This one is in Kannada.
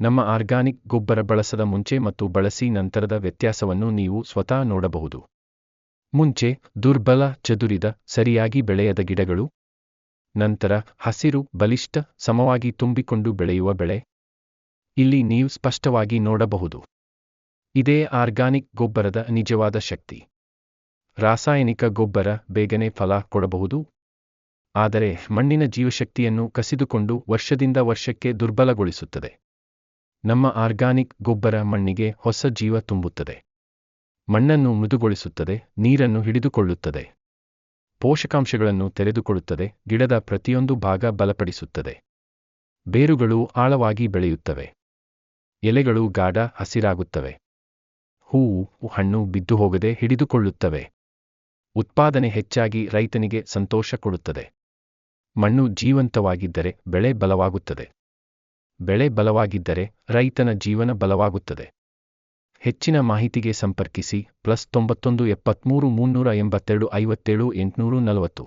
ನಮ್ಮ ಆರ್ಗಾನಿಕ್ ಗೊಬ್ಬರ ಬಳಸದ ಮುಂಚೆ ಮತ್ತು ಬಳಸಿ ನಂತರದ ವ್ಯತ್ಯಾಸವನ್ನು ನೀವು ಸ್ವತಃ ನೋಡಬಹುದು. ಮುಂಚೆ ದುರ್ಬಲ, ಚದುರಿದ, ಸರಿಯಾಗಿ ಬೆಳೆಯದ ಗಿಡಗಳು. ನಂತರ ಹಸಿರು, ಬಲಿಷ್ಠ, ಸಮವಾಗಿ ತುಂಬಿಕೊಂಡು ಬೆಳೆಯುವ ಬೆಳೆ. ಇಲ್ಲಿ ನೀವು ಸ್ಪಷ್ಟವಾಗಿ ನೋಡಬಹುದು. ಇದೇ ಆರ್ಗಾನಿಕ್ ಗೊಬ್ಬರದ ನಿಜವಾದ ಶಕ್ತಿ. ರಾಸಾಯನಿಕ ಗೊಬ್ಬರ ಬೇಗನೆ ಫಲ ಕೊಡಬಹುದು, ಆದರೆ ಮಣ್ಣಿನ ಜೀವಶಕ್ತಿಯನ್ನು ಕಸಿದುಕೊಂಡು ವರ್ಷದಿಂದ ವರ್ಷಕ್ಕೆ ದುರ್ಬಲಗೊಳಿಸುತ್ತದೆ. ನಮ್ಮ ಆರ್ಗಾನಿಕ್ ಗೊಬ್ಬರ ಮಣ್ಣಿಗೆ ಹೊಸ ಜೀವ ತುಂಬುತ್ತದೆ. ಮಣ್ಣನ್ನು ಮೃದುಗೊಳಿಸುತ್ತದೆ, ನೀರನ್ನು ಹಿಡಿದುಕೊಳ್ಳುತ್ತದೆ, ಪೋಷಕಾಂಶಗಳನ್ನು ತೆರೆದುಕೊಳ್ಳುತ್ತದೆ, ಗಿಡದ ಪ್ರತಿಯೊಂದು ಭಾಗ ಬಲಪಡಿಸುತ್ತದೆ. ಬೇರುಗಳು ಆಳವಾಗಿ ಬೆಳೆಯುತ್ತವೆ, ಎಲೆಗಳು ಗಾಢ ಹಸಿರಾಗುತ್ತವೆ, ಹೂವು, ಹಣ್ಣು ಬಿದ್ದು ಹೋಗದೆ ಹಿಡಿದುಕೊಳ್ಳುತ್ತವೆ. ಉತ್ಪಾದನೆ ಹೆಚ್ಚಾಗಿ ರೈತನಿಗೆ ಸಂತೋಷ ಕೊಡುತ್ತದೆ. ಮಣ್ಣು ಜೀವಂತವಾಗಿದ್ದರೆ ಬೆಳೆ ಬಲವಾಗುತ್ತದೆ. ಬೆಳೆ ಬಲವಾಗಿದ್ದರೆ ರೈತನ ಜೀವನ ಬಲವಾಗುತ್ತದೆ. ಹೆಚ್ಚಿನ ಮಾಹಿತಿಗೆ ಸಂಪರ್ಕಿಸಿ +91 73 382 57 840.